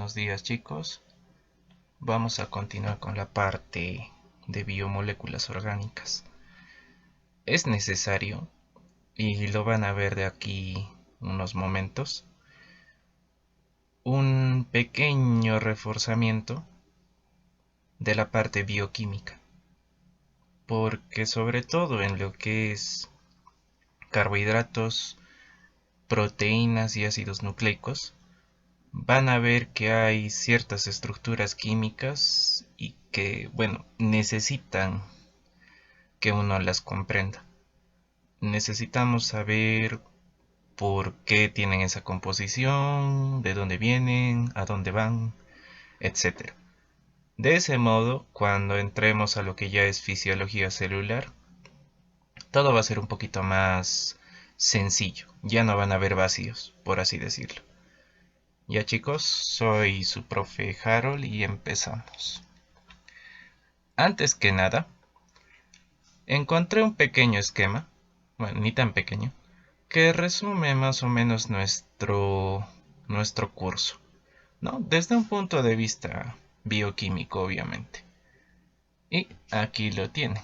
buenos días chicos. Vamos a continuar con la parte de biomoléculas orgánicas. Es necesario, y lo van a ver de aquí unos momentos, un pequeño reforzamiento de la parte bioquímica. Porque sobre todo en lo que es carbohidratos, proteínas y ácidos nucleicos, van a ver que hay ciertas estructuras químicas y que, bueno, necesitan que uno las comprenda. Necesitamos saber por qué tienen esa composición, de dónde vienen, a dónde van, etcétera. De ese modo, cuando entremos a lo que ya es fisiología celular, todo va a ser un poquito más sencillo. Ya no van a haber vacíos, por así decirlo. Ya chicos, soy su profe Harold y empezamos. Antes que nada, encontré un pequeño esquema, bueno, ni tan pequeño, que resume más o menos nuestro curso, ¿no? Desde un punto de vista bioquímico, obviamente. Y aquí lo tienen.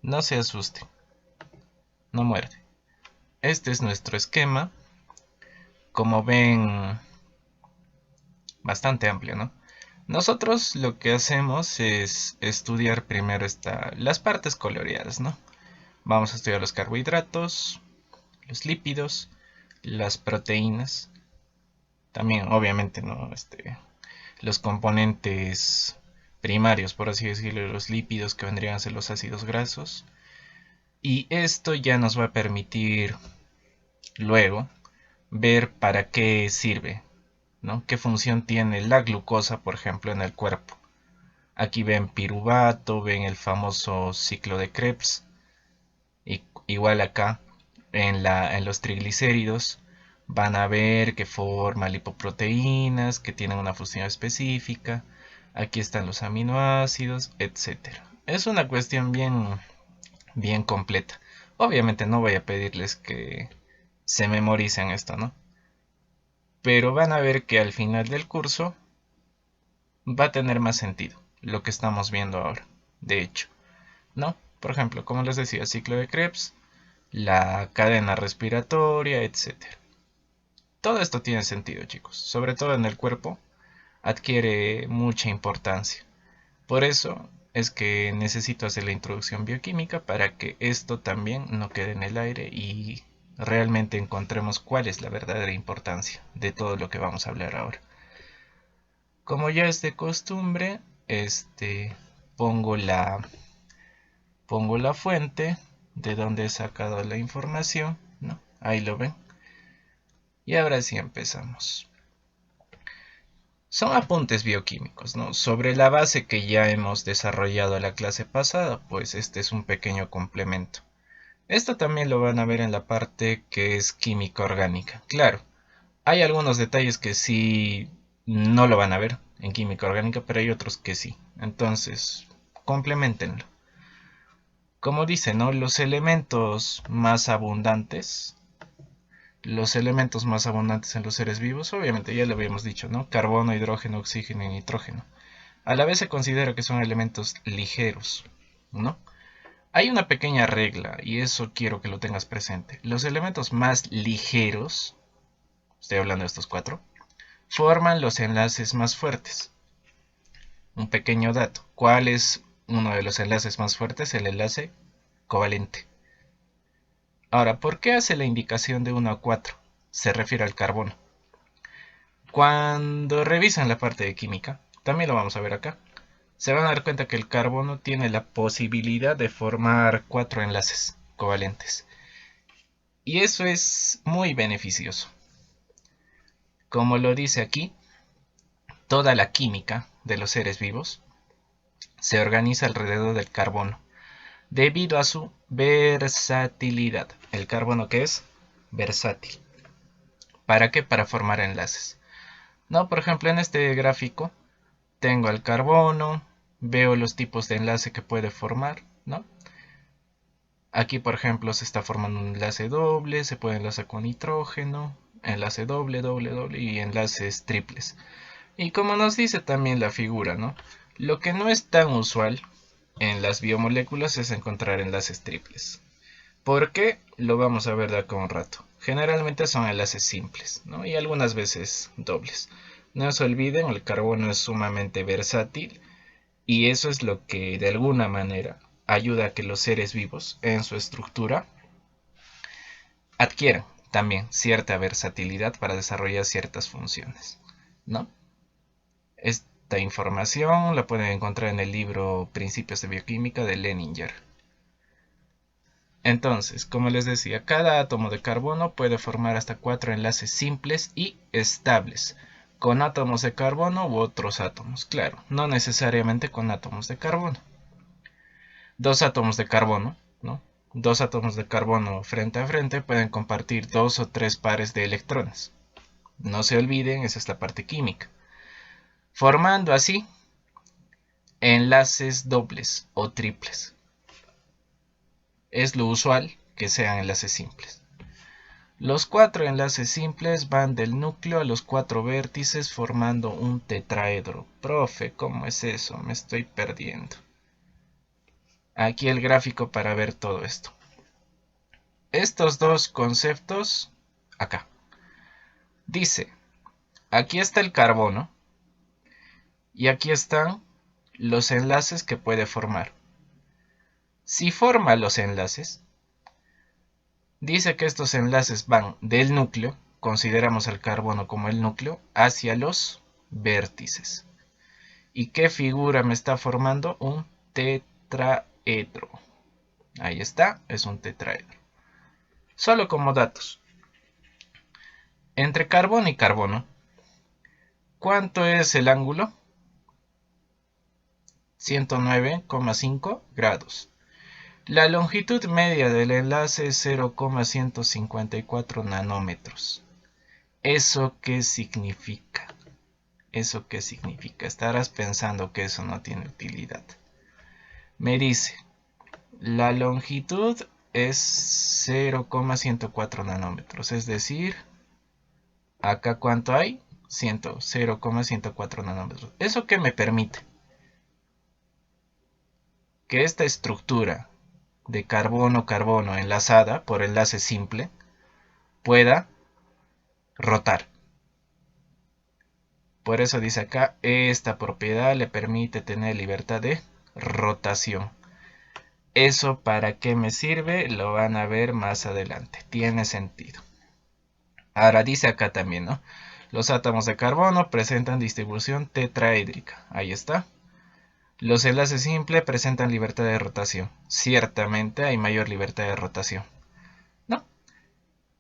No se asusten, no muerde. Este es nuestro esquema. Como ven, bastante amplio, ¿no? Nosotros lo que hacemos es estudiar primero las partes coloreadas, ¿no? Vamos a estudiar los carbohidratos, los lípidos, las proteínas, también obviamente, ¿no? Los componentes primarios, por así decirlo, los lípidos que vendrían a ser los ácidos grasos. Y esto ya nos va a permitir luego ver para qué sirve, ¿no? ¿Qué función tiene la glucosa, por ejemplo, en el cuerpo? Aquí ven piruvato, ven el famoso ciclo de Krebs. Y igual acá en los triglicéridos van a ver que forma lipoproteínas que tienen una función específica. Aquí están los aminoácidos, etcétera. Es una cuestión bien completa. Obviamente no voy a pedirles que se memoricen esto, ¿no? Pero van a ver que al final del curso va a tener más sentido lo que estamos viendo ahora. De hecho, ¿no? Por ejemplo, como les decía, ciclo de Krebs, la cadena respiratoria, etcétera. Todo esto tiene sentido, chicos. Sobre todo en el cuerpo, adquiere mucha importancia. Por eso es que necesito hacer la introducción bioquímica para que esto también no quede en el aire y realmente encontremos cuál es la verdadera importancia de todo lo que vamos a hablar ahora. Como ya es de costumbre, pongo la, pongo la fuente de donde he sacado la información, ¿no? Ahí lo ven. Y ahora sí empezamos. Son apuntes bioquímicos, ¿no? Sobre la base que ya hemos desarrollado la clase pasada, pues este es un pequeño complemento. Esto también lo van a ver en la parte que es química orgánica. Claro, hay algunos detalles que sí no lo van a ver en química orgánica, pero hay otros que sí. Entonces, complementenlo. Como dice, ¿no? Los elementos más abundantes en los seres vivos, obviamente ya lo habíamos dicho, ¿no? Carbono, hidrógeno, oxígeno y nitrógeno. A la vez se considera que son elementos ligeros, ¿no? Hay una pequeña regla y eso quiero que lo tengas presente. Los elementos más ligeros, estoy hablando de estos cuatro, forman los enlaces más fuertes. Un pequeño dato. ¿Cuál es uno de los enlaces más fuertes? El enlace covalente. Ahora, ¿por qué hace la indicación de 1 a 4? Se refiere al carbono. Cuando revisan la parte de química, también lo vamos a ver acá, se van a dar cuenta que el carbono tiene la posibilidad de formar 4 enlaces covalentes. Y eso es muy beneficioso. Como lo dice aquí, toda la química de los seres vivos se organiza alrededor del carbono, debido a su versatilidad. El carbono que es versátil. ¿Para qué? Para formar enlaces. No, por ejemplo, en este gráfico tengo el carbono, veo los tipos de enlace que puede formar, ¿no? Aquí, por ejemplo, se está formando un enlace doble, se puede enlazar con nitrógeno, enlace doble, doble, doble y enlaces triples. Y como nos dice también la figura, ¿no? Lo que no es tan usual en las biomoléculas es encontrar enlaces triples. ¿Por qué? Lo vamos a ver de acá un rato. Generalmente son enlaces simples, ¿no? Y algunas veces dobles. No se olviden, el carbono es sumamente versátil y eso es lo que de alguna manera ayuda a que los seres vivos en su estructura adquieran también cierta versatilidad para desarrollar ciertas funciones, ¿no? Esta información la pueden encontrar en el libro Principios de Bioquímica de Leninger. Entonces, como les decía, cada átomo de carbono puede formar hasta 4 enlaces simples y estables, con átomos de carbono u otros átomos, claro, no necesariamente con átomos de carbono. Dos átomos de carbono, ¿no? Dos átomos de carbono frente a frente pueden compartir 2 o 3 pares de electrones. No se olviden, esa es la parte química. Formando así enlaces dobles o triples. Es lo usual que sean enlaces simples. Los 4 enlaces simples van del núcleo a los 4 vértices formando un tetraedro. Profe, ¿cómo es eso? Me estoy perdiendo. Aquí el gráfico para ver todo esto. Estos dos conceptos, acá. Dice, aquí está el carbono y aquí están los enlaces que puede formar. Si forma los enlaces, dice que estos enlaces van del núcleo, consideramos el carbono como el núcleo, hacia los vértices. ¿Y qué figura me está formando? Un tetraedro. Ahí está, es un tetraedro. Solo como datos. Entre carbono y carbono, ¿cuánto es el ángulo? 109,5 grados. La longitud media del enlace es 0,154 nanómetros. ¿Eso qué significa? ¿Eso qué significa? Estarás pensando que eso no tiene utilidad. Me dice, la longitud es 0,104 nanómetros, es decir, acá ¿cuánto hay? 0,104 nanómetros. ¿Eso qué me permite? Que esta estructura de carbono-carbono enlazada por enlace simple pueda rotar. Por eso dice acá, esta propiedad le permite tener libertad de rotación. ¿Eso para qué me sirve? Lo van a ver más adelante. Tiene sentido. Ahora dice acá también, ¿no? Los átomos de carbono presentan distribución tetraédrica. Ahí está. Los enlaces simples presentan libertad de rotación. Ciertamente hay mayor libertad de rotación, ¿no?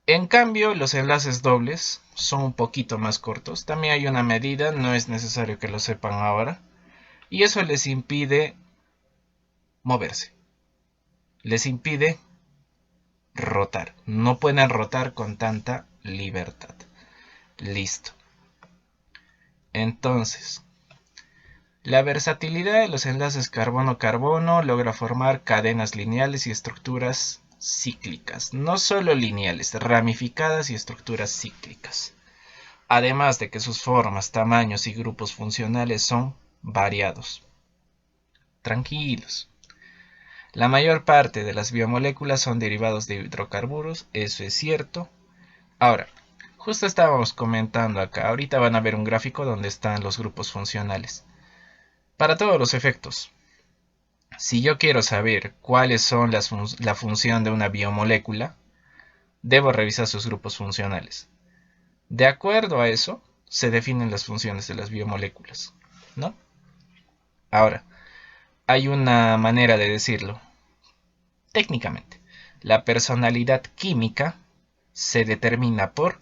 En cambio, los enlaces dobles son un poquito más cortos. También hay una medida, no es necesario que lo sepan ahora. Y eso les impide moverse. Les impide rotar. No pueden rotar con tanta libertad. Listo. Entonces, la versatilidad de los enlaces carbono-carbono logra formar cadenas lineales y estructuras cíclicas. No solo lineales, ramificadas y estructuras cíclicas. Además de que sus formas, tamaños y grupos funcionales son variados. Tranquilos. La mayor parte de las biomoléculas son derivados de hidrocarburos, eso es cierto. Ahora, justo estábamos comentando acá, ahorita van a ver un gráfico donde están los grupos funcionales. Para todos los efectos, si yo quiero saber cuáles son la función de una biomolécula, debo revisar sus grupos funcionales. De acuerdo a eso, se definen las funciones de las biomoléculas, ¿no? Ahora, hay una manera de decirlo. Técnicamente, la personalidad química se determina por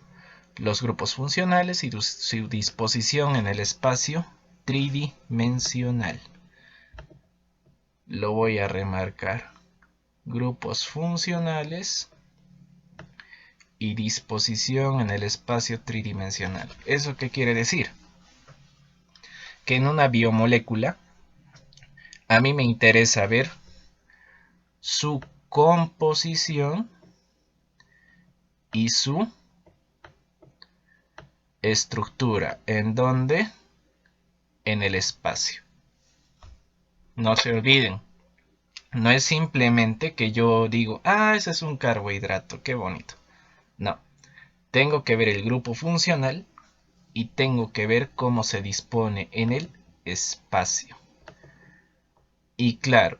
los grupos funcionales y su disposición en el espacio tridimensional. Lo voy a remarcar. Grupos funcionales y disposición en el espacio tridimensional. ¿Eso qué quiere decir? Que en una biomolécula a mí me interesa ver su composición y su estructura. ¿En dónde? En el espacio. No se olviden. No es simplemente que yo digo, ah, ese es un carbohidrato, qué bonito. No. Tengo que ver el grupo funcional y tengo que ver cómo se dispone en el espacio. Y claro,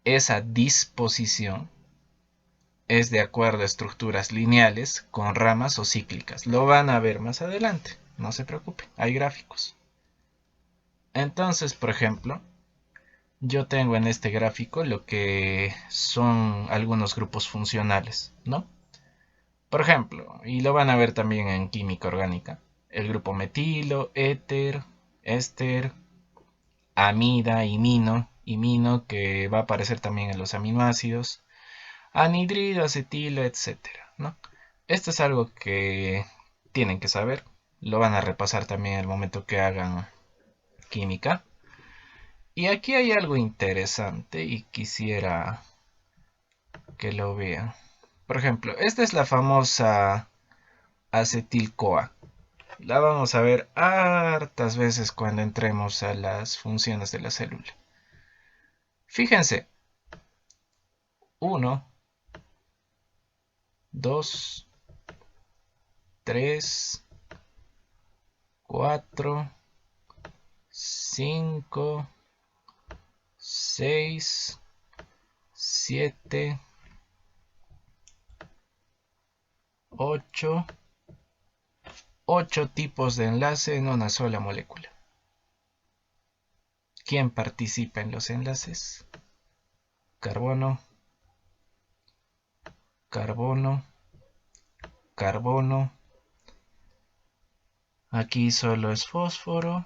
esa disposición es de acuerdo a estructuras lineales con ramas o cíclicas. Lo van a ver más adelante, no se preocupen, hay gráficos. Entonces, por ejemplo, yo tengo en este gráfico lo que son algunos grupos funcionales, ¿no? Por ejemplo, y lo van a ver también en química orgánica, el grupo metilo, éter, éster, amida, imino que va a aparecer también en los aminoácidos, anhidrido, acetilo, etcétera, ¿no? Esto es algo que tienen que saber, lo van a repasar también en el momento que hagan química. Y aquí hay algo interesante y quisiera que lo vean. Por ejemplo, esta es la famosa acetil-CoA. La vamos a ver hartas veces cuando entremos a las funciones de la célula. Fíjense, 1, 2, 3, 4, 5, 6, 7, 8, 8 tipos de enlace en una sola molécula. ¿Quién participa en los enlaces? Carbono, carbono, carbono. Aquí solo es fósforo,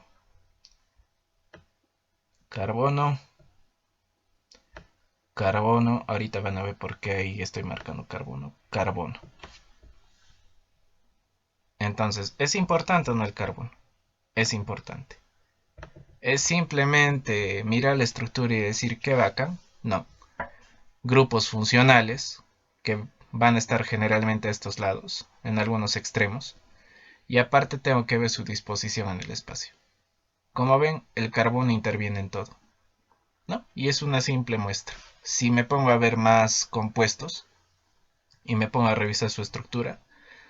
carbono, carbono. Ahorita van a ver por qué ahí estoy marcando carbono, carbono. Entonces, ¿es importante o no el carbono? Es importante. ¿Es simplemente mirar la estructura y decir qué bacán? No. Grupos funcionales que van a estar generalmente a estos lados, en algunos extremos. Y aparte tengo que ver su disposición en el espacio. Como ven, el carbono interviene en todo, ¿no? Y es una simple muestra. Si me pongo a ver más compuestos y me pongo a revisar su estructura,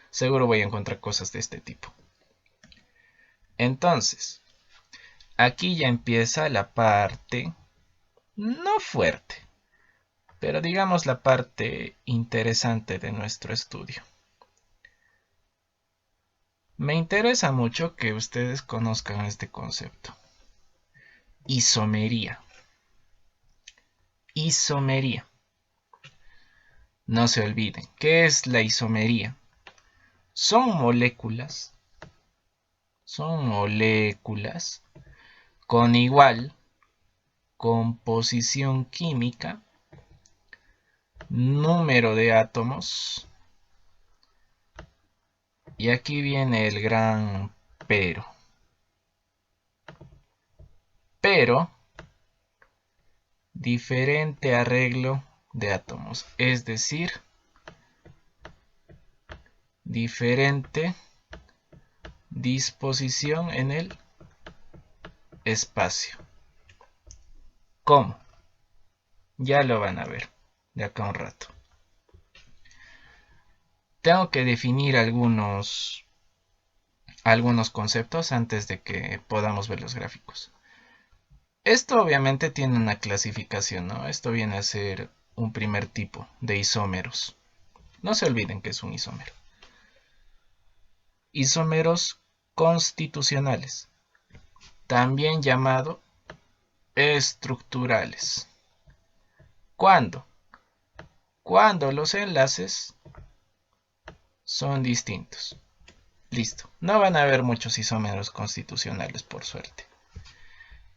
seguro voy a encontrar cosas de este tipo. Entonces, aquí ya empieza la parte no fuerte, pero digamos la parte interesante de nuestro estudio. Me interesa mucho que ustedes conozcan este concepto. Isomería. Isomería. No se olviden, ¿qué es la isomería? Son moléculas con igual composición química, número de átomos, y aquí viene el gran pero diferente arreglo de átomos, es decir, diferente disposición en el espacio. ¿Cómo? Ya lo van a ver de acá a un rato. Tengo que definir algunos conceptos antes de que podamos ver los gráficos. Esto obviamente tiene una clasificación, ¿no? Esto viene a ser un primer tipo de isómeros. No se olviden que es un isómero. Isómeros constitucionales, también llamado estructurales. ¿Cuándo? Cuando los enlaces son distintos. Listo. No van a haber muchos isómeros constitucionales, por suerte.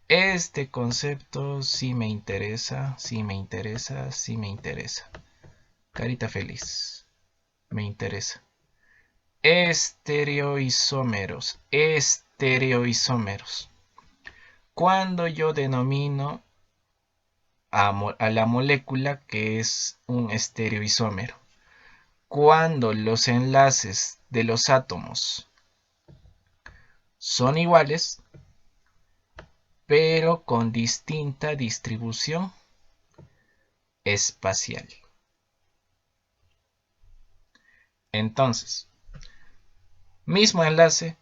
Este concepto sí me interesa, sí me interesa, sí me interesa. Carita feliz. Me interesa. Estereoisómeros. Estereoisómeros. Cuando yo denomino a la molécula que es un estereoisómero. Cuando los enlaces de los átomos son iguales, pero con distinta distribución espacial. Entonces, mismo enlace,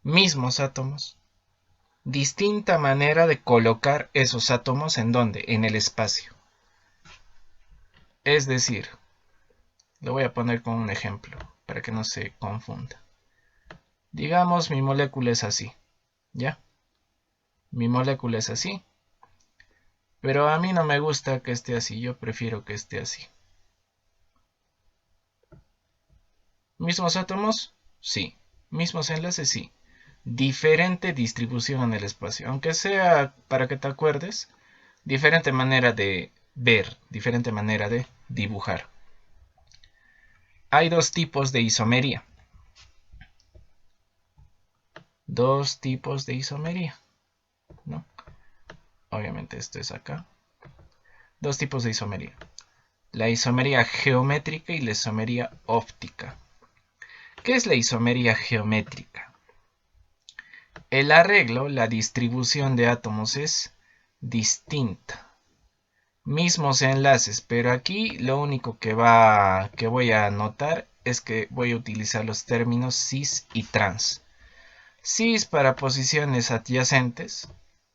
mismos átomos, distinta manera de colocar esos átomos en donde, en el espacio. Es decir, lo voy a poner con un ejemplo para que no se confunda. Digamos mi molécula es así, ¿ya? Mi molécula es así, pero a mí no me gusta que esté así, yo prefiero que esté así. ¿Mismos átomos? Sí. ¿Mismos enlaces? Sí. Diferente distribución en el espacio, aunque sea para que te acuerdes, diferente manera de ver, diferente manera de dibujar. Hay dos tipos de isomería. Dos tipos de isomería, ¿no? Obviamente esto es acá. Dos tipos de isomería. La isomería geométrica y la isomería óptica. ¿Qué es la isomería geométrica? El arreglo, la distribución de átomos es distinta. Mismos enlaces, pero aquí lo único que voy a notar es que voy a utilizar los términos cis y trans. Cis para posiciones adyacentes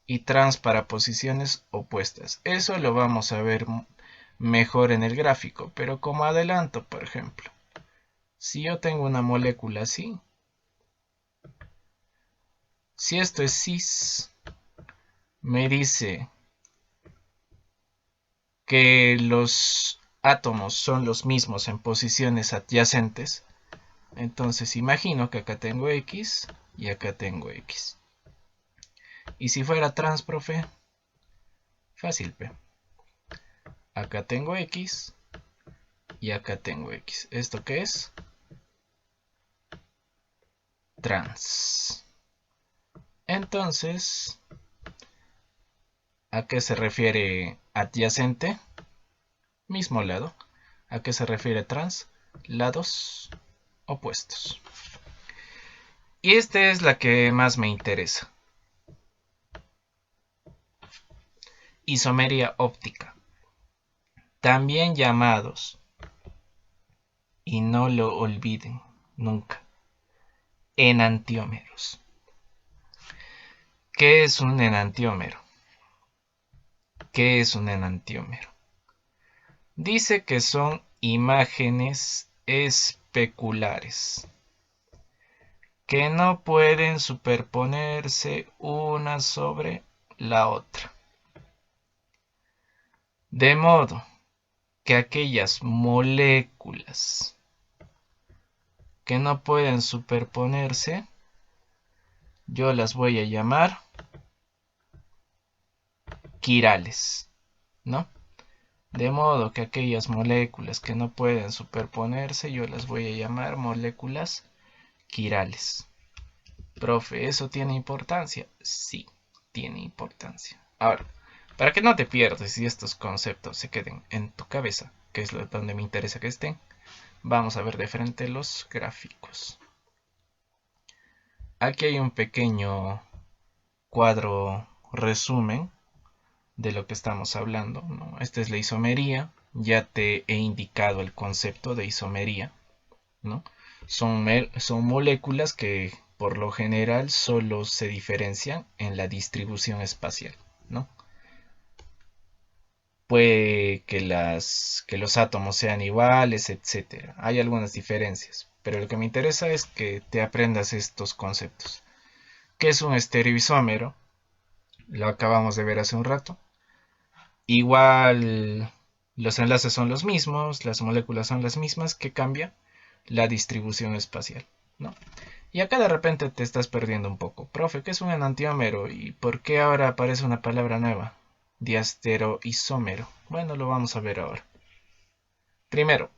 y trans para posiciones opuestas. Eso lo vamos a ver mejor en el gráfico, pero como adelanto, por ejemplo, si yo tengo una molécula así, si esto es cis, me dice que los átomos son los mismos en posiciones adyacentes, entonces imagino que acá tengo X y acá tengo X. Y si fuera trans, profe, fácil, P. Acá tengo X y acá tengo X. ¿Esto qué es? Trans. Entonces, ¿a qué se refiere adyacente? Mismo lado. ¿A qué se refiere trans? Lados opuestos. Y esta es la que más me interesa. Isomería óptica. También llamados, y no lo olviden nunca, enantiómeros. ¿Qué es un enantiómero? ¿Qué es un enantiómero? Dice que son imágenes especulares que no pueden superponerse una sobre la otra. De modo que aquellas moléculas que no pueden superponerse, yo las voy a llamar quirales, ¿no? De modo que aquellas moléculas que no pueden superponerse, yo las voy a llamar moléculas quirales. Profe, ¿eso tiene importancia? Sí, tiene importancia. Ahora, para que no te pierdas y estos conceptos se queden en tu cabeza, que es donde me interesa que estén, vamos a ver de frente los gráficos. Aquí hay un pequeño cuadro resumen de lo que estamos hablando, ¿no? Esta es la isomería, ya te he indicado el concepto de isomería, ¿no? Son moléculas que por lo general solo se diferencian en la distribución espacial, ¿no? Puede que los átomos sean iguales, etc. Hay algunas diferencias, pero lo que me interesa es que te aprendas estos conceptos. ¿Qué es un estereoisómero? Lo acabamos de ver hace un rato. Igual los enlaces son los mismos, las moléculas son las mismas, ¿qué cambia? La distribución espacial, ¿no? Y acá de repente te estás perdiendo un poco. Profe, ¿qué es un enantiómero? ¿Y por qué ahora aparece una palabra nueva? Diastereoisómero. Bueno, lo vamos a ver ahora. Primero,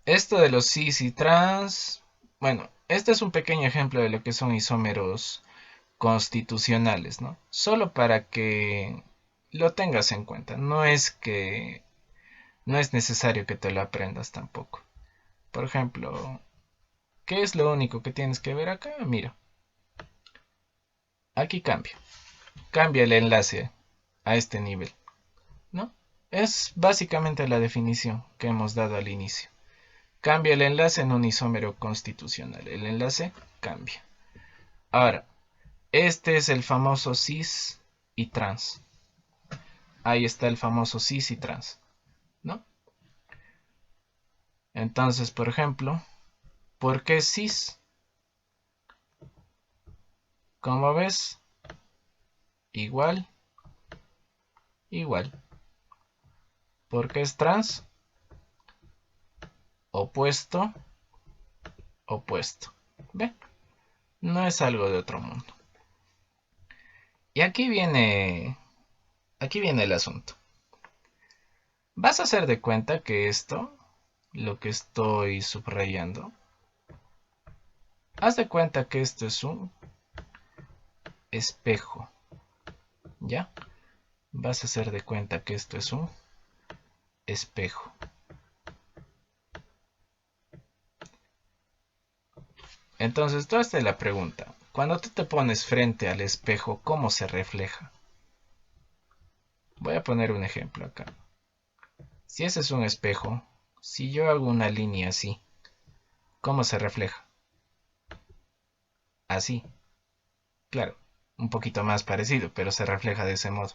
esto de los cis y trans. Bueno, este es un pequeño ejemplo de lo que son isómeros constitucionales, ¿no? Solo para que lo tengas en cuenta. No es necesario que te lo aprendas tampoco. Por ejemplo, ¿Qué es lo único que tienes que ver acá? Mira, aquí cambia. Cambia el enlace a este nivel, ¿no? Es básicamente la definición que hemos dado al inicio. Cambia el enlace en un isómero constitucional. El enlace cambia. Ahora, este es el famoso cis y trans. Ahí está el famoso cis y trans, ¿no? Entonces, por ejemplo, ¿por qué cis? Como ves, igual, igual. ¿Por qué es trans? Opuesto, opuesto. ¿Ve? No es algo de otro mundo. Y aquí viene el asunto. Vas a hacer de cuenta que esto, lo que estoy subrayando, haz de cuenta que esto es un espejo, ¿ya? Vas a hacer de cuenta que esto es un espejo. Entonces, tú hazte la pregunta. Cuando tú te pones frente al espejo, ¿cómo se refleja? Voy a poner un ejemplo acá. Si ese es un espejo, si yo hago una línea así, ¿cómo se refleja? Así. Claro, un poquito más parecido, pero se refleja de ese modo.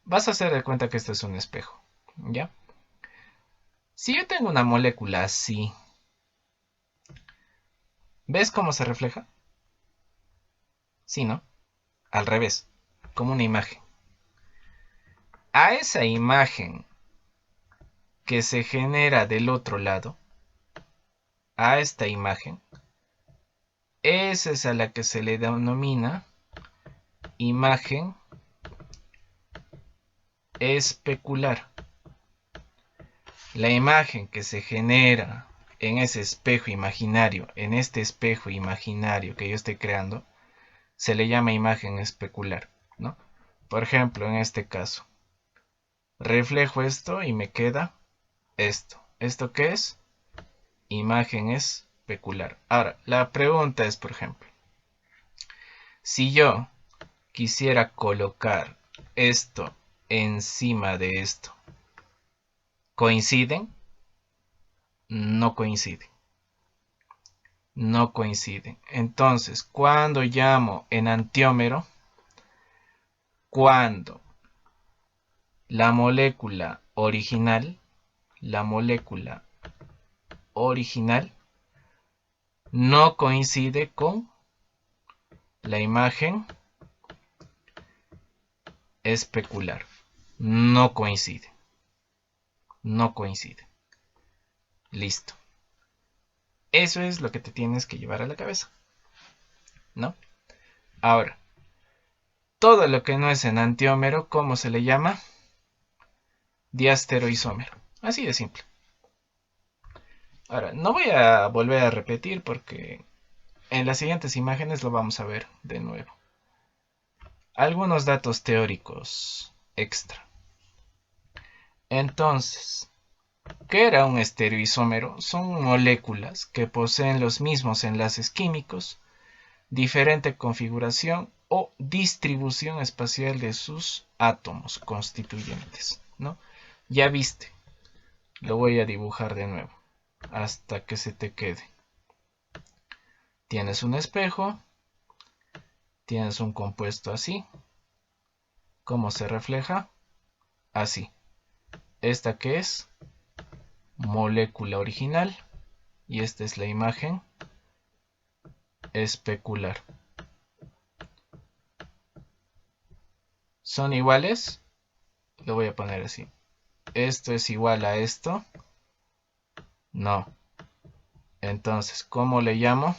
Vas a hacer de cuenta que este es un espejo, ¿ya? Si yo tengo una molécula así, ¿ves cómo se refleja? Sí, ¿no? Al revés, como una imagen. A esa imagen que se genera del otro lado, a esta imagen, esa es a la que se le denomina imagen especular. La imagen que se genera en ese espejo imaginario, en este espejo imaginario que yo estoy creando, se le llama imagen especular, ¿no? Por ejemplo, en este caso, reflejo esto y me queda esto. ¿Esto qué es? Imagen especular. Ahora, la pregunta es, por ejemplo, si yo quisiera colocar esto encima de esto, ¿coinciden? No coinciden. No coinciden. Entonces, cuando llamo enantiómero, cuando la molécula original no coincide con la imagen especular. No coincide. No coincide. Listo. Eso es lo que te tienes que llevar a la cabeza, ¿no? Ahora, todo lo que no es enantiómero, ¿cómo se le llama? Diastereoisómero. Así de simple. Ahora, no voy a volver a repetir porque en las siguientes imágenes lo vamos a ver de nuevo. Algunos datos teóricos extra. Entonces, ¿qué era un estereoisómero? Son moléculas que poseen los mismos enlaces químicos, diferente configuración o distribución espacial de sus átomos constituyentes, ¿no? Ya viste, lo voy a dibujar de nuevo hasta que se te quede. Tienes un espejo, tienes un compuesto así. ¿Cómo se refleja? Así. ¿Esta qué es? Molécula original. Y esta es la imagen especular. ¿Son iguales? Lo voy a poner así. ¿Esto es igual a esto? No. Entonces, ¿cómo le llamo?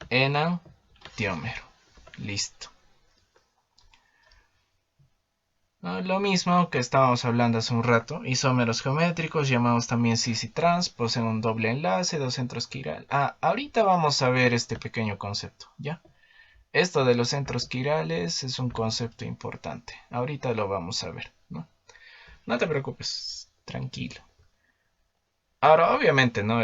Enantiómero. Listo. Lo mismo que estábamos hablando hace un rato, isómeros geométricos, llamados también cis y trans, poseen un doble enlace, dos centros quirales. Ahorita vamos a ver este pequeño concepto, ¿ya? Esto de los centros quirales es un concepto importante. Ahorita lo vamos a ver, ¿no? No te preocupes, tranquilo. Ahora, obviamente, ¿no?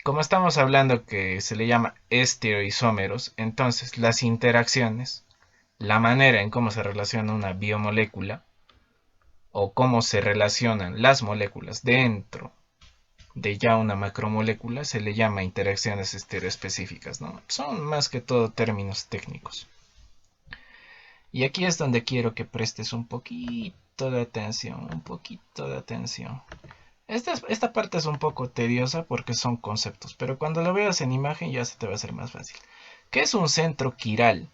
Como estamos hablando que se le llama estereoisómeros, entonces las interacciones, la manera en cómo se relaciona una biomolécula o cómo se relacionan las moléculas dentro de ya una macromolécula se le llama interacciones estereoespecíficas, ¿no? Son más que todo términos técnicos. Y aquí es donde quiero que prestes un poquito de atención, un poquito de atención. Esta parte es un poco tediosa porque son conceptos, pero cuando lo veas en imagen ya se te va a hacer más fácil. ¿Qué es un centro quiral?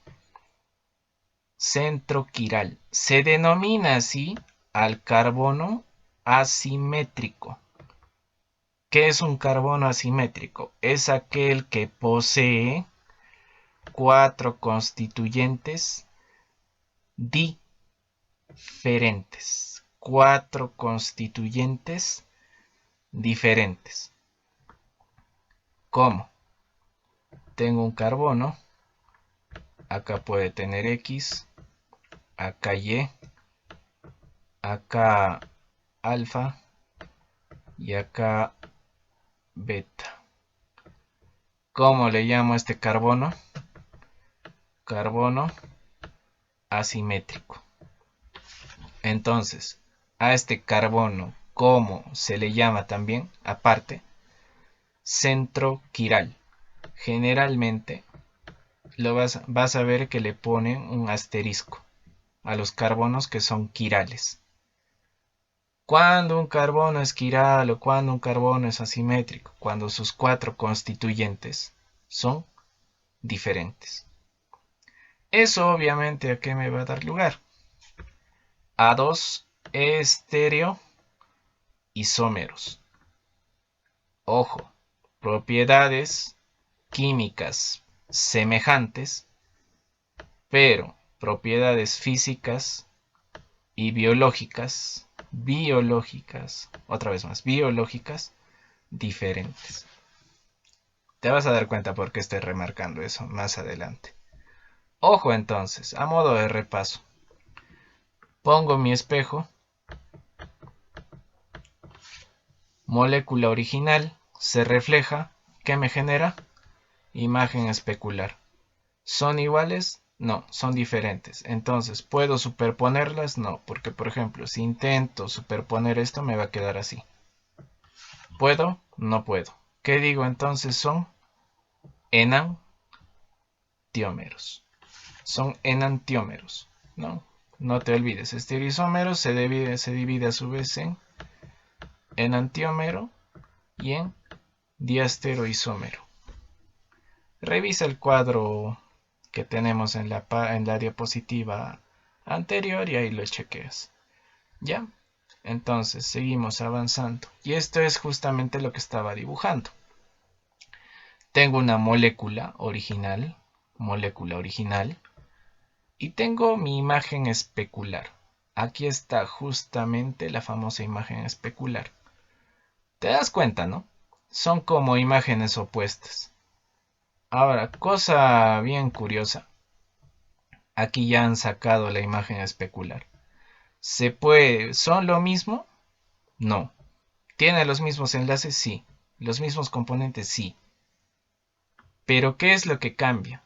Centro quiral. Se denomina así al carbono asimétrico. ¿Qué es un carbono asimétrico? Es aquel que posee 4 constituyentes diferentes. 4 constituyentes diferentes. ¿Cómo? Tengo un carbono, acá puede tener X, acá Y, acá alfa y acá beta. ¿Cómo le llamo a este carbono? Carbono asimétrico. Entonces, a este carbono, ¿cómo se le llama también? Aparte, centro quiral. Generalmente vas a ver que le ponen un asterisco a los carbonos que son quirales. Cuando un carbono es quiral o cuando un carbono es asimétrico, cuando sus 4 constituyentes son diferentes. Eso obviamente a qué me va a dar lugar? A 2 estereoisómeros. Ojo, propiedades químicas semejantes, pero propiedades físicas y biológicas, otra vez más, biológicas diferentes. Te vas a dar cuenta por qué estoy remarcando eso más adelante. Ojo entonces, a modo de repaso. Pongo mi espejo, molécula original, se refleja, ¿qué me genera? Imagen especular. ¿Son iguales? No, son diferentes. Entonces, ¿puedo superponerlas? No, porque por ejemplo, si intento superponer esto me va a quedar así. ¿Puedo? No puedo. ¿Qué digo entonces? Son enantiómeros. Son enantiómeros, ¿no? No te olvides, este isómero se divide a su vez en enantiómero y en diastereoisómero. Revisa el cuadro que tenemos en la diapositiva anterior y ahí lo chequeas. ¿Ya? Entonces seguimos avanzando. Y esto es justamente lo que estaba dibujando. Tengo una molécula original, y tengo mi imagen especular. Aquí está justamente la famosa imagen especular. ¿Te das cuenta, no? Son como imágenes opuestas. Ahora, cosa bien curiosa. Aquí ya han sacado la imagen especular. ¿Son lo mismo? No. ¿Tiene los mismos enlaces? Sí. ¿Los mismos componentes? Sí. Pero ¿qué es lo que cambia?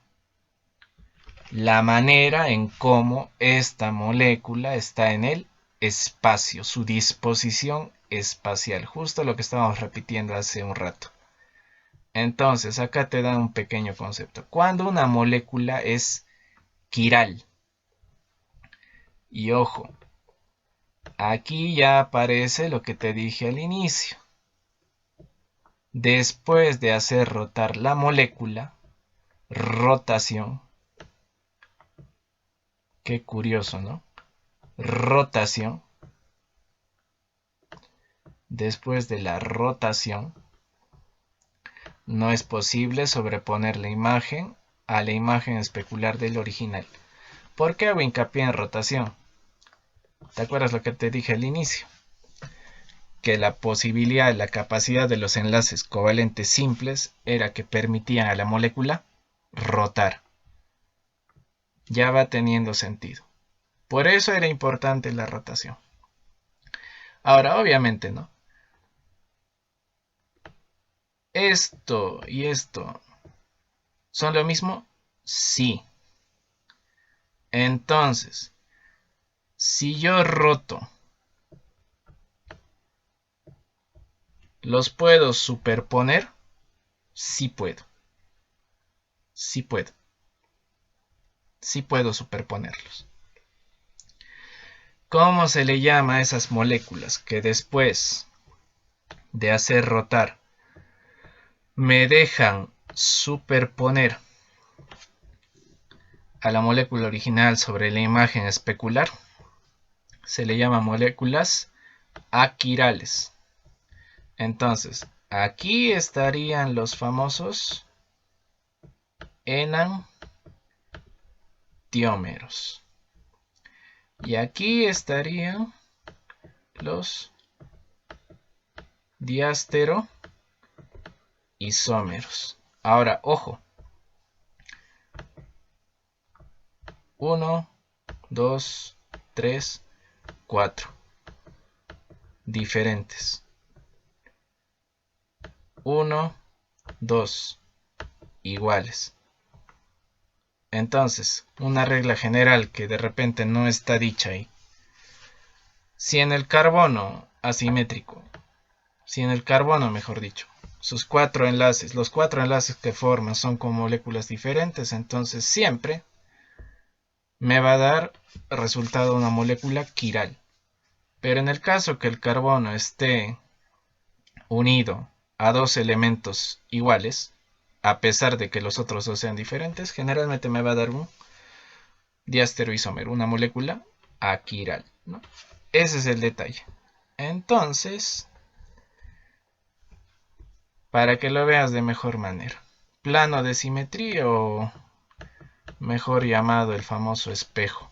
La manera en cómo esta molécula está en el espacio, su disposición espacial, justo lo que estábamos repitiendo hace un rato. Entonces, acá te dan un pequeño concepto. Cuando una molécula es quiral, y ojo, aquí ya aparece lo que te dije al inicio. Después de hacer rotar la molécula, rotación, qué curioso, ¿no? Rotación. Después de la rotación, no es posible sobreponer la imagen a la imagen especular del original. ¿Por qué hago hincapié en rotación? ¿Te acuerdas lo que te dije al inicio? Que la posibilidad, la capacidad de los enlaces covalentes simples era que permitían a la molécula rotar. Ya va teniendo sentido. Por eso era importante la rotación. Ahora, obviamente, ¿no? ¿Esto y esto son lo mismo? Sí. Entonces, si yo roto, ¿los puedo superponer? Sí puedo. Sí puedo. Sí puedo superponerlos. ¿Cómo se le llama a esas moléculas que después de hacer rotar me dejan superponer a la molécula original sobre la imagen especular? Se le llama moléculas aquirales. Entonces, aquí estarían los famosos enantiómeros. Y aquí estarían los diasteroisómeros. Ahora, ojo. 1, 2, 3, 4. Diferentes. 1, 2. Iguales. Entonces, una regla general que de repente no está dicha ahí. Si en el carbono asimétrico, si en el carbono mejor dicho, sus 4 enlaces, los 4 enlaces que forman son con moléculas diferentes, entonces siempre me va a dar resultado una molécula quiral. Pero en el caso que el carbono esté unido a dos elementos iguales, a pesar de que los otros dos sean diferentes, generalmente me va a dar un diastereoisómero, una molécula aquiral, ¿no? Ese es el detalle. Entonces, para que lo veas de mejor manera, plano de simetría o mejor llamado el famoso espejo.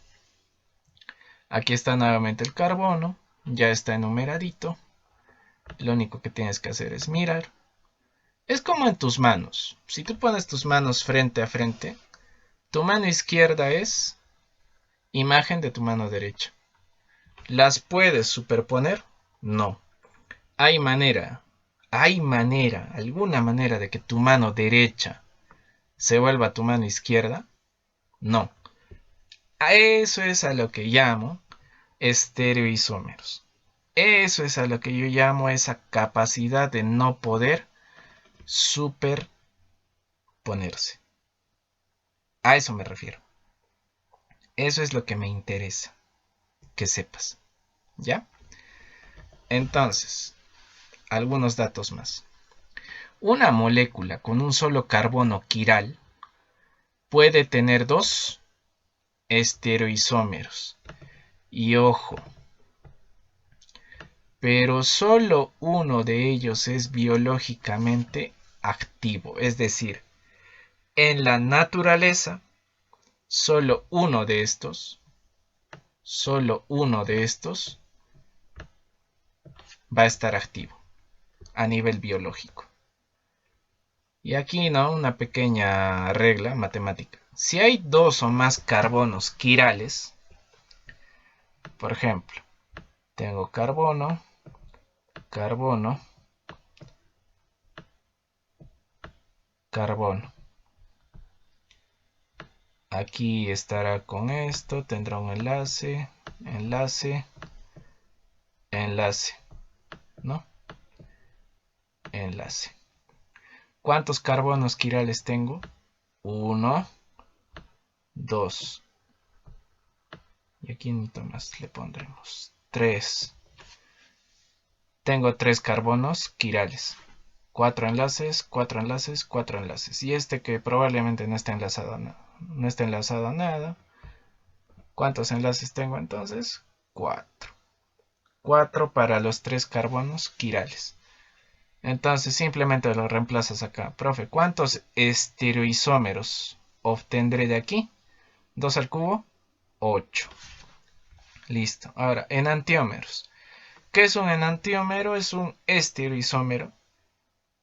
Aquí está nuevamente el carbono, ya está enumeradito. Lo único que tienes que hacer es mirar. Es como en tus manos. Si tú pones tus manos frente a frente, tu mano izquierda es imagen de tu mano derecha. ¿Las puedes superponer? No. Alguna manera de que tu mano derecha se vuelva tu mano izquierda? No. A eso es a lo que llamo estereoisómeros. Eso es a lo que yo llamo esa capacidad de no poder superponerse. A eso me refiero. Eso es lo que me interesa que sepas. ¿Ya? Entonces, algunos datos más. Una molécula con un solo carbono quiral puede tener dos estereoisómeros. Y ojo, pero solo uno de ellos es biológicamente activo. Es decir, en la naturaleza, solo uno de estos va a estar activo a nivel biológico. Y aquí, ¿no? Una pequeña regla matemática. Si hay dos o más carbonos quirales, por ejemplo, tengo carbono, carbono, carbono. Aquí estará con esto, tendrá un enlace, enlace, enlace, ¿no? Enlace. ¿Cuántos carbonos quirales tengo? 1, 2. Y aquí más le pondremos 3. Tengo 3 carbonos quirales. 4 enlaces, 4 enlaces, 4 enlaces. Y este que probablemente no está enlazado a nada. No está enlazado a nada. ¿Cuántos enlaces tengo entonces? 4. 4 para los 3 carbonos quirales. Entonces simplemente lo reemplazas acá. Profe, ¿cuántos estereoisómeros obtendré de aquí? 2 al cubo, 8. Listo. Ahora, enantiómeros. ¿Qué es un enantiómero? Es un estereoisómero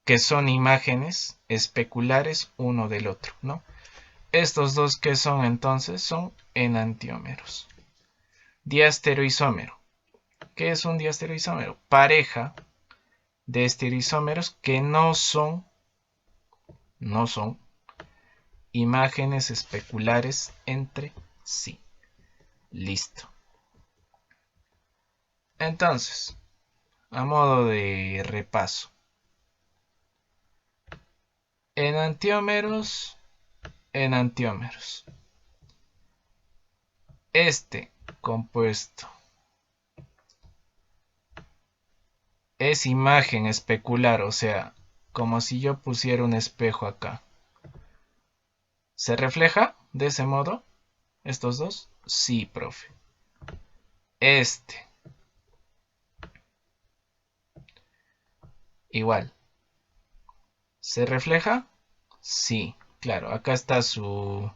que son imágenes especulares uno del otro, ¿no? Estos dos que son entonces son enantiómeros. Diastereoisómero. ¿Qué es un diastereoisómero? Pareja de estereoisómeros que no son no son imágenes especulares entre sí. Listo. Entonces, a modo de repaso, enantiómeros, enantiómeros. Este compuesto es imagen especular, o sea, como si yo pusiera un espejo acá. ¿Se refleja de ese modo estos dos? Sí, profe. Este. Igual. ¿Se refleja? Sí, claro. Acá está su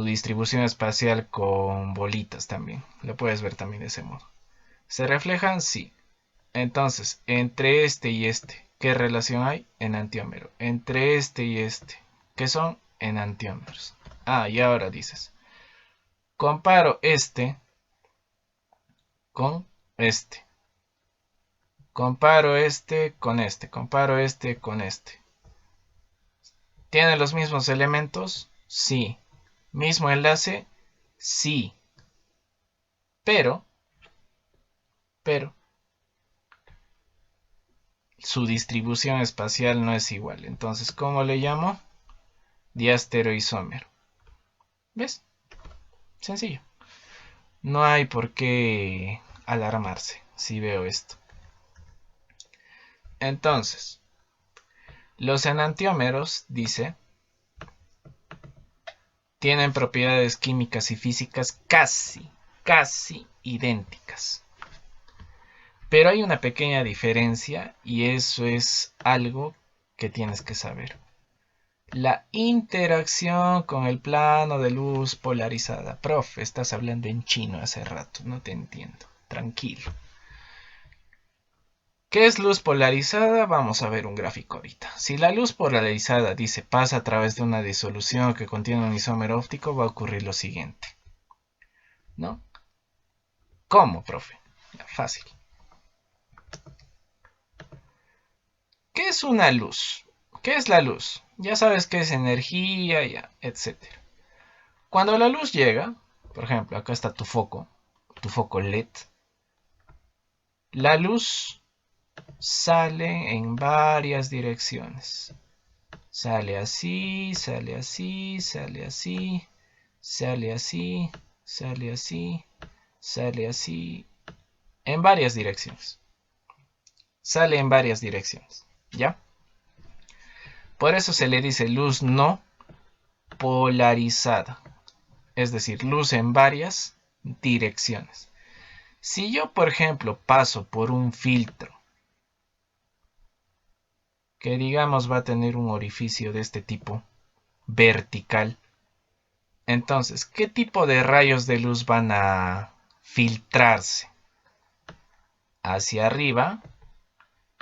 distribución espacial con bolitas también. Lo puedes ver también de ese modo. ¿Se reflejan? Sí. Entonces, entre este y este, ¿qué relación hay? Enantiómero. Entre este y este, ¿qué son? Enantiómeros. Ah, y ahora dices, comparo este con este. Comparo este con este. Comparo este con este. ¿Tiene los mismos elementos? Sí. ¿Mismo enlace? Sí. Pero, pero, su distribución espacial no es igual. Entonces, ¿cómo le llamo? Diastereoisómero. ¿Ves? Sencillo. No hay por qué alarmarse si veo esto. Entonces, los enantiómeros, dice, tienen propiedades químicas y físicas casi idénticas. Pero hay una pequeña diferencia y eso es algo que tienes que saber. La interacción con el plano de luz polarizada. Profe, estás hablando en chino hace rato, no te entiendo. Tranquilo. ¿Qué es luz polarizada? Vamos a ver un gráfico ahorita. Si la luz polarizada dice pasa a través de una disolución que contiene un isómero óptico, va a ocurrir lo siguiente. ¿No? ¿Cómo, profe? Fácil. ¿Qué es una luz? ¿Qué es la luz? Ya sabes qué es energía, ya, etc. Cuando la luz llega, por ejemplo, acá está tu foco LED, la luz sale en varias direcciones. Sale así, sale así, sale así, sale así, sale así, sale así, en varias direcciones. Sale en varias direcciones, ¿ya? Por eso se le dice luz no polarizada, es decir, luz en varias direcciones. Si yo, por ejemplo, paso por un filtro que digamos va a tener un orificio de este tipo, vertical, entonces, ¿qué tipo de rayos de luz van a filtrarse? Hacia arriba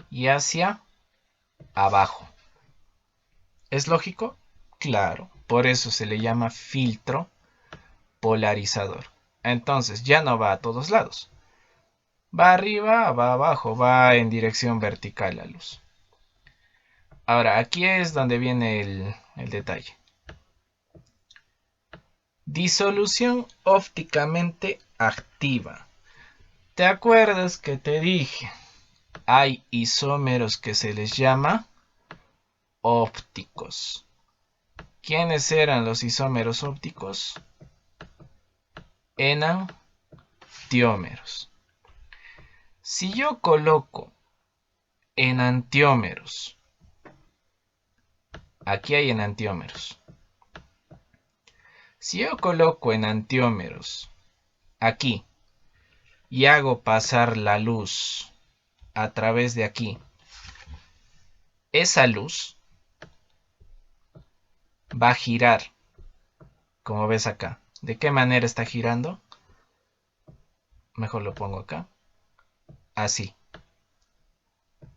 y hacia abajo. ¿Es lógico? Claro, por eso se le llama filtro polarizador. Entonces, ya no va a todos lados. Va arriba, va abajo, va en dirección vertical la luz. Ahora, aquí es donde viene el detalle. Disolución ópticamente activa. ¿Te acuerdas que te dije? Hay isómeros que se les llama ópticos. ¿Quiénes eran los isómeros ópticos? Enantiómeros. Si yo coloco enantiómeros, aquí hay enantiómeros. Si yo coloco enantiómeros aquí y hago pasar la luz a través de aquí, esa luz va a girar, como ves acá. ¿De qué manera está girando? Mejor lo pongo acá. Así.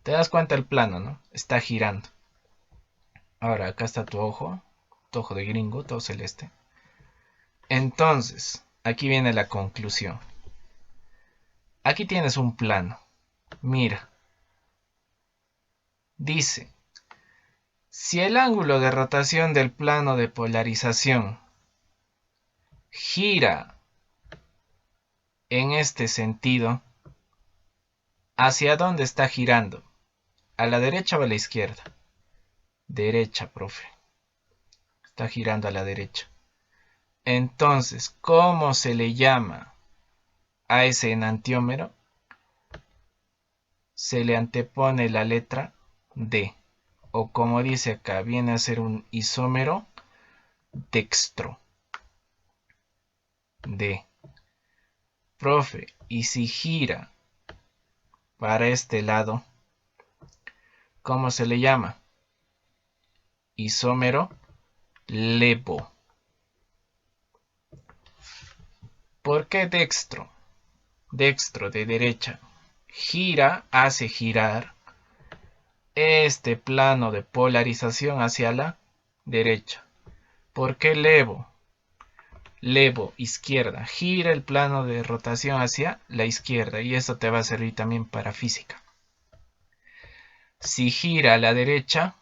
¿Te das cuenta el plano, no? Está girando. Ahora, acá está tu ojo de gringo, todo celeste. Entonces, aquí viene la conclusión. Aquí tienes un plano. Mira. Dice, Si el ángulo de rotación del plano de polarización gira en este sentido, ¿hacia dónde está girando? ¿A la derecha o a la izquierda? Derecha, profe. Está girando a la derecha. Entonces, ¿cómo se le llama a ese enantiómero? Se le antepone la letra D. O como dice acá, viene a ser un isómero dextro. D. Profe, y si gira para este lado, ¿cómo se le llama? Isómero levo. ¿Por qué dextro? Dextro de derecha. Gira, hace girar este plano de polarización hacia la derecha. ¿Por qué levo? Levo, izquierda. Gira el plano de rotación hacia la izquierda. Y esto te va a servir también para física. Si gira a la derecha,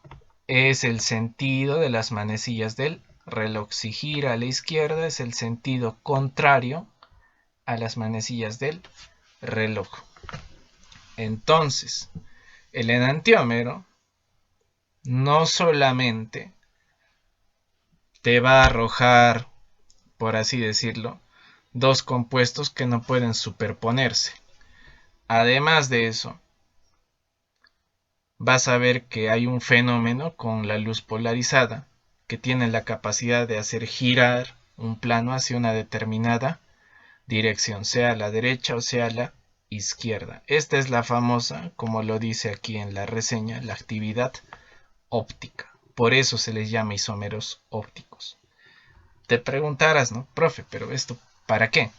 es el sentido de las manecillas del reloj. Si gira a la izquierda, es el sentido contrario a las manecillas del reloj. Entonces, el enantiómero no solamente te va a arrojar, por así decirlo, dos compuestos que no pueden superponerse. Además de eso, vas a ver que hay un fenómeno con la luz polarizada que tiene la capacidad de hacer girar un plano hacia una determinada dirección, sea a la derecha o sea a la izquierda. Esta es la famosa, como lo dice aquí en la reseña, la actividad óptica. Por eso se les llama isómeros ópticos. Te preguntarás, ¿no? Profe, pero esto, ¿para qué?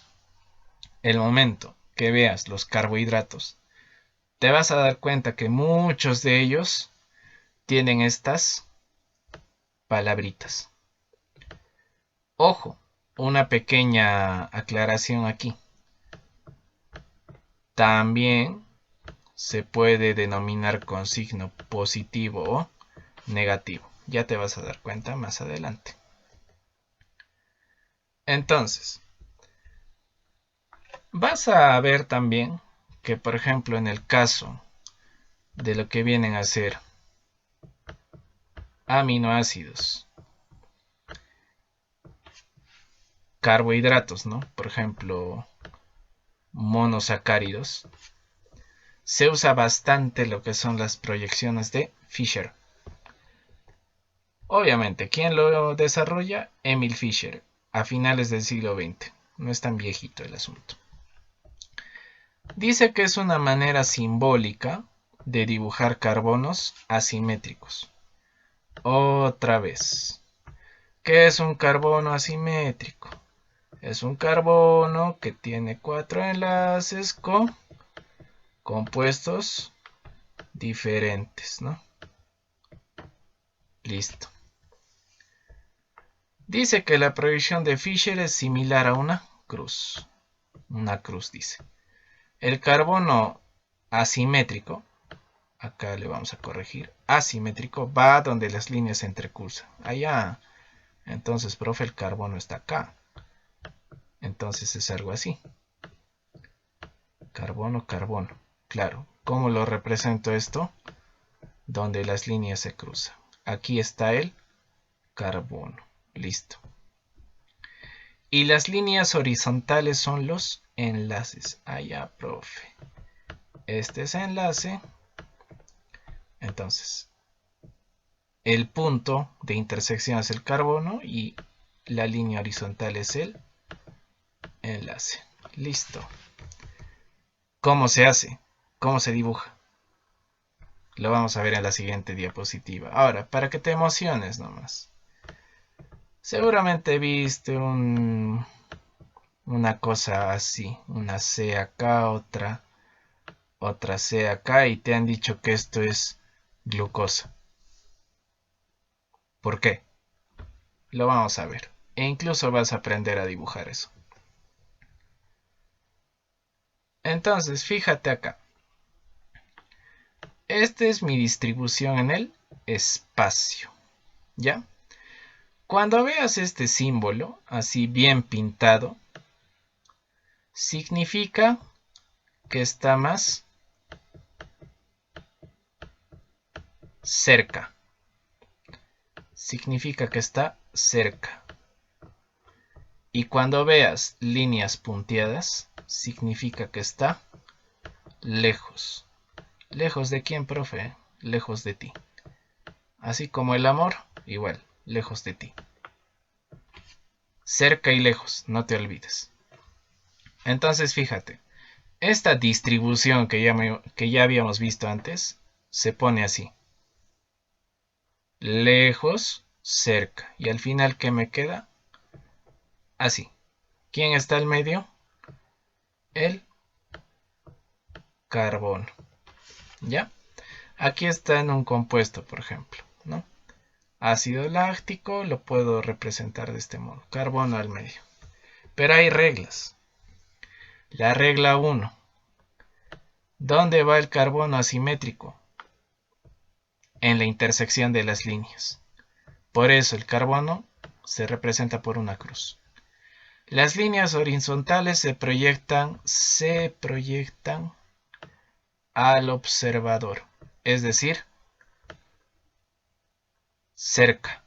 El momento que veas los carbohidratos, te vas a dar cuenta que muchos de ellos tienen estas palabritas. Ojo, una pequeña aclaración aquí. También se puede denominar con signo positivo o negativo. Ya te vas a dar cuenta más adelante. Entonces, vas a ver también que, por ejemplo, en el caso de lo que vienen a ser aminoácidos, carbohidratos, ¿no? Por ejemplo, monosacáridos, se usa bastante lo que son las proyecciones de Fischer. Obviamente, ¿quién lo desarrolla? Emil Fischer, a finales del siglo XX. No es tan viejito el asunto. Dice que es una manera simbólica de dibujar carbonos asimétricos. Otra vez, ¿qué es un carbono asimétrico? Es un carbono que tiene 4 enlaces con compuestos diferentes, ¿no? Listo. Dice que la proyección de Fischer es similar a una cruz. Una cruz, dice. El carbono asimétrico, acá le vamos a corregir, asimétrico, va donde las líneas se entrecruzan. Allá. Entonces, profe, el carbono está acá. Entonces es algo así. Carbono, carbono. Claro. ¿Cómo lo represento esto? Donde las líneas se cruzan. Aquí está el carbono. Listo. Y las líneas horizontales son los enlaces. Allá, profe. Este es enlace. Entonces, el punto de intersección es el carbono y la línea horizontal es el enlace. Listo. ¿Cómo se hace? ¿Cómo se dibuja? Lo vamos a ver en la siguiente diapositiva. Ahora, para que te emociones nomás. Seguramente viste una cosa así. Una C acá, otra C acá y te han dicho que esto es glucosa. ¿Por qué? Lo vamos a ver. E incluso vas a aprender a dibujar eso. Entonces, fíjate acá. Esta es mi distribución en el espacio. ¿Ya? Cuando veas este símbolo, así bien pintado, significa que está más cerca. Significa que está cerca. Y cuando veas líneas punteadas, significa que está lejos. ¿Lejos de quién, profe? Lejos de ti. Así como el amor, igual, lejos de ti. Cerca y lejos, no te olvides. Entonces, fíjate, esta distribución que ya habíamos visto antes, se pone así. Lejos, cerca. Y al final, ¿qué me queda? Así. ¿Quién está al medio? El carbono. ¿Ya? Aquí está en un compuesto, por ejemplo, ¿no? Ácido láctico lo puedo representar de este modo. Carbono al medio. Pero hay reglas. La regla 1. ¿Dónde va el carbono asimétrico? En la intersección de las líneas. Por eso el carbono se representa por una cruz. Las líneas horizontales se proyectan al observador, es decir, cerca.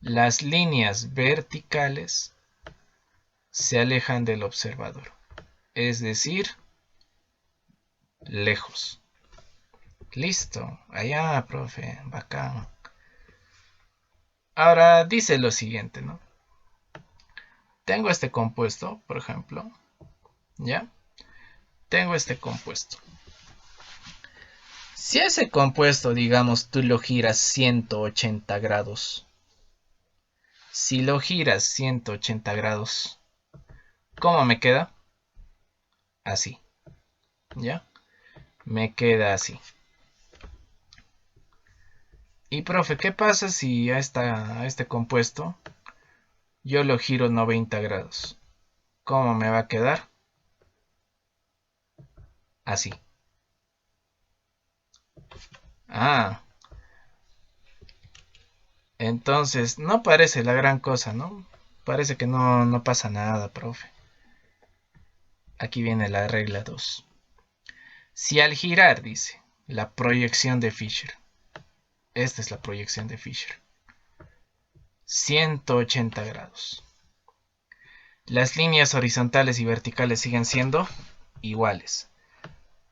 Las líneas verticales se alejan del observador, es decir, lejos. Listo, allá, profe, bacán. Ahora dice lo siguiente, ¿no? Tengo este compuesto, por ejemplo, ¿ya? Tengo este compuesto. Si ese compuesto, digamos, tú lo giras 180 grados, si lo giras 180 grados, ¿cómo me queda? Así, ¿ya? Me queda así. Y profe, ¿qué pasa si a este compuesto yo lo giro 90 grados? ¿Cómo me va a quedar? Así. Ah, entonces no parece la gran cosa, ¿no? Parece que no pasa nada, profe. Aquí viene la regla 2. Si al girar, dice, la proyección de Fisher, esta es la proyección de Fisher, 180 grados. Las líneas horizontales y verticales siguen siendo iguales.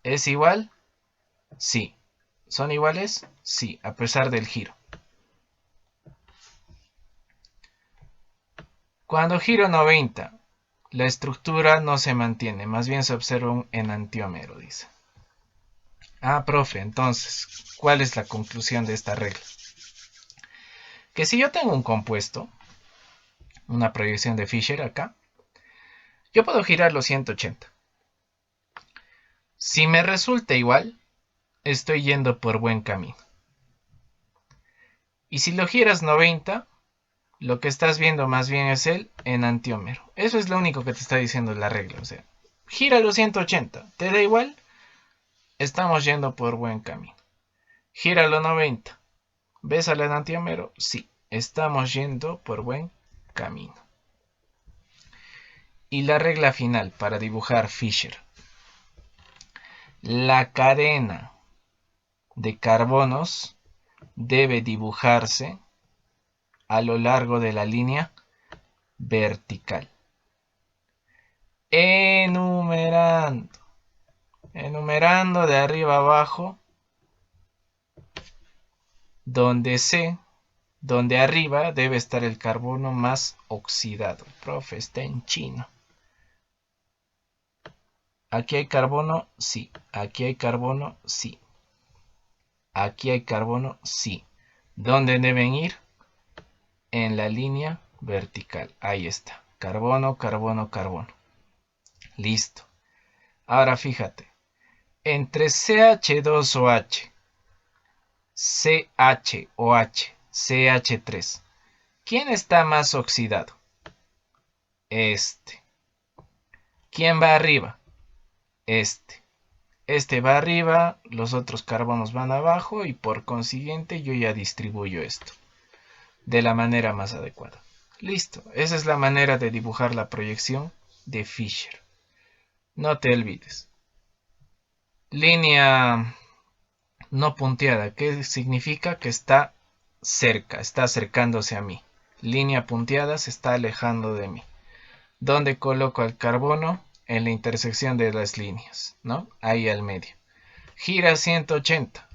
¿Es igual? Sí. ¿Son iguales? Sí, a pesar del giro. Cuando giro 90, la estructura no se mantiene, más bien se observa un enantiómero, dice. Ah, profe, entonces, ¿cuál es la conclusión de esta regla? Que si yo tengo un compuesto, una proyección de Fisher acá, yo puedo girarlo 180. Si me resulta igual, estoy yendo por buen camino. Y si lo giras 90, lo que estás viendo más bien es el enantiómero. Eso es lo único que te está diciendo la regla. O sea, gíralo 180. ¿Te da igual? Estamos yendo por buen camino. Gíralo 90. ¿Ves al enantiómero? Sí. Estamos yendo por buen camino. Y la regla final para dibujar Fisher. La cadena de carbonos debe dibujarse a lo largo de la línea vertical. Enumerando. Enumerando de arriba a abajo, donde arriba debe estar el carbono más oxidado. Profe, está en chino. Aquí hay carbono, sí. Aquí hay carbono, sí. Aquí hay carbono, sí. ¿Dónde deben ir? En la línea vertical. Ahí está. Carbono, carbono, carbono. Listo. Ahora fíjate. Entre CH2OH, CHOH, CH3. ¿Quién está más oxidado? Este. ¿Quién va arriba? Este. Este va arriba, los otros carbonos van abajo y por consiguiente yo ya distribuyo esto de la manera más adecuada. Listo, esa es la manera de dibujar la proyección de Fisher. No te olvides. Línea no punteada, ¿qué significa? Que está cerca, está acercándose a mí. Línea punteada se está alejando de mí. ¿Dónde coloco el carbono? En la intersección de las líneas, ¿no? Ahí al medio. Gira 180.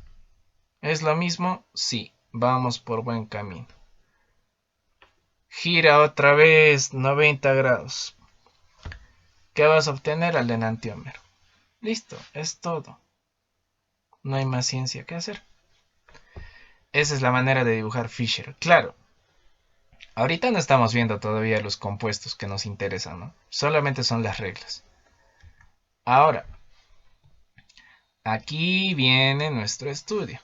¿Es lo mismo? Sí, vamos por buen camino. Gira otra vez 90 grados. ¿Qué vas a obtener? Al enantiómero. Listo, es todo. No hay más ciencia que hacer. Esa es la manera de dibujar Fisher. Claro, ahorita no estamos viendo todavía los compuestos que nos interesan, ¿no? Solamente son las reglas. Ahora, aquí viene nuestro estudio.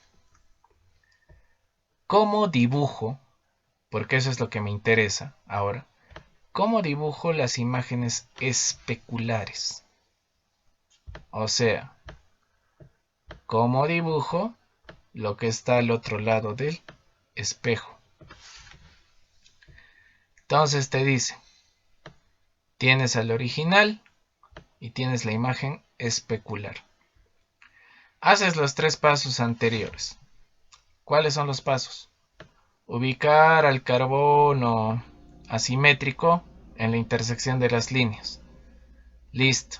¿Cómo dibujo? Porque eso es lo que me interesa ahora. ¿Cómo dibujo las imágenes especulares? O sea, ¿cómo dibujo lo que está al otro lado del espejo? Entonces te dice, tienes al original y tienes la imagen especular. Haces los 3 pasos anteriores. ¿Cuáles son los pasos? Ubicar al carbono asimétrico en la intersección de las líneas. Listo.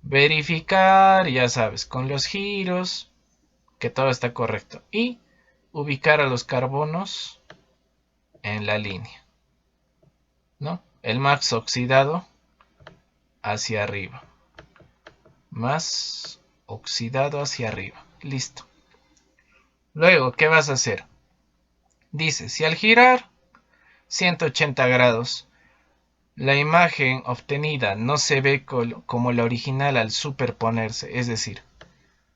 Verificar, ya sabes, con los giros, que todo está correcto. Y ubicar a los carbonos en la línea, ¿no? El más oxidado hacia arriba. Más oxidado hacia arriba. Listo. Luego, ¿qué vas a hacer? Dice, si al girar 180 grados, la imagen obtenida no se ve como la original al superponerse. Es decir,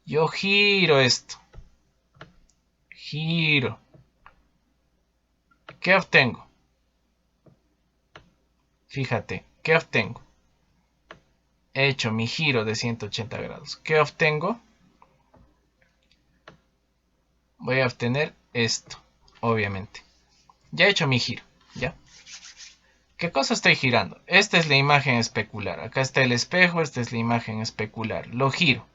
yo giro esto. Giro. ¿Qué obtengo? Fíjate, ¿qué obtengo? He hecho mi giro de 180 grados. ¿Qué obtengo? Voy a obtener esto, obviamente. Ya he hecho mi giro, ¿ya? ¿Qué cosa estoy girando? Esta es la imagen especular. Acá está el espejo, esta es la imagen especular. Lo giro.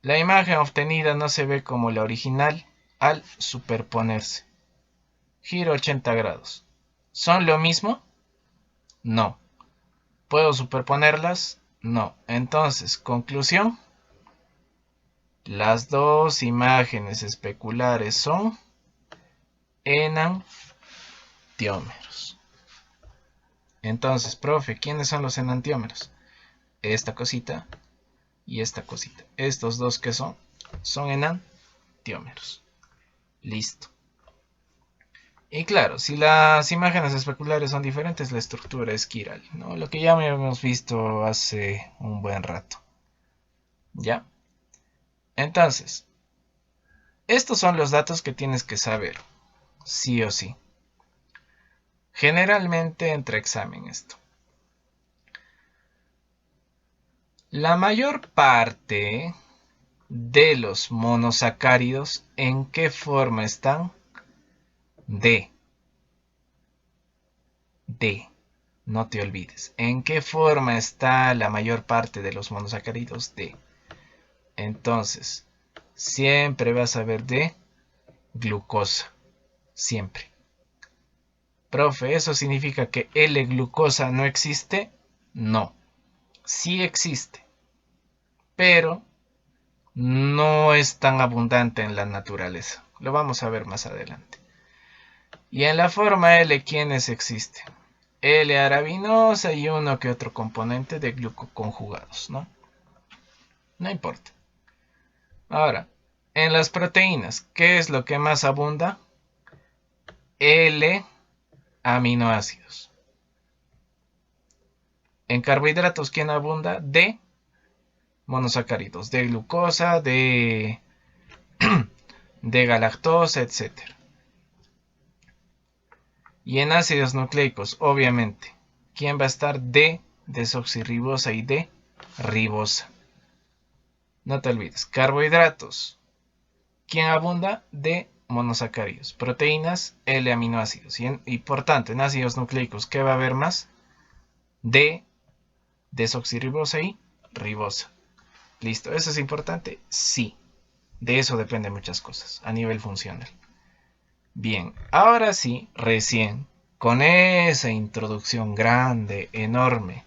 La imagen obtenida no se ve como la original al superponerse. Giro 80 grados. ¿Son lo mismo? No. ¿Puedo superponerlas? No. Entonces, conclusión. Las dos imágenes especulares son enantiómeros. Entonces, profe, ¿quiénes son los enantiómeros? Esta cosita y esta cosita. Estos dos que son enantiómeros. Listo. Y claro, si las imágenes especulares son diferentes, la estructura es quiral, ¿no? Lo que ya hemos visto hace un buen rato. ¿Ya? Entonces, estos son los datos que tienes que saber, sí o sí. Generalmente entra examen esto. La mayor parte de los monosacáridos, ¿en qué forma están? D. No te olvides. ¿En qué forma está la mayor parte de los monosacáridos? D. Entonces, siempre vas a ver de glucosa. Siempre. Profe, ¿eso significa que L-glucosa no existe? No. Sí existe. Pero no es tan abundante en la naturaleza. Lo vamos a ver más adelante. Y en la forma L, ¿quiénes existen? L-arabinosa y uno que otro componente de glucoconjugados, ¿no? No importa. Ahora, en las proteínas, ¿qué es lo que más abunda? L-aminoácidos. En carbohidratos, ¿quién abunda? D, monosacáridos, de glucosa, de galactosa, etc. Y en ácidos nucleicos, obviamente, ¿quién va a estar? D, desoxirribosa y D, ribosa. No te olvides, carbohidratos. ¿Quién abunda? De monosacáridos. Proteínas, L aminoácidos. Y por tanto, en ácidos nucleicos, ¿qué va a haber más? D, desoxirribosa y ribosa. ¿Listo? ¿Eso es importante? Sí. De eso dependen muchas cosas a nivel funcional. Bien, ahora sí, recién, con esa introducción grande, enorme,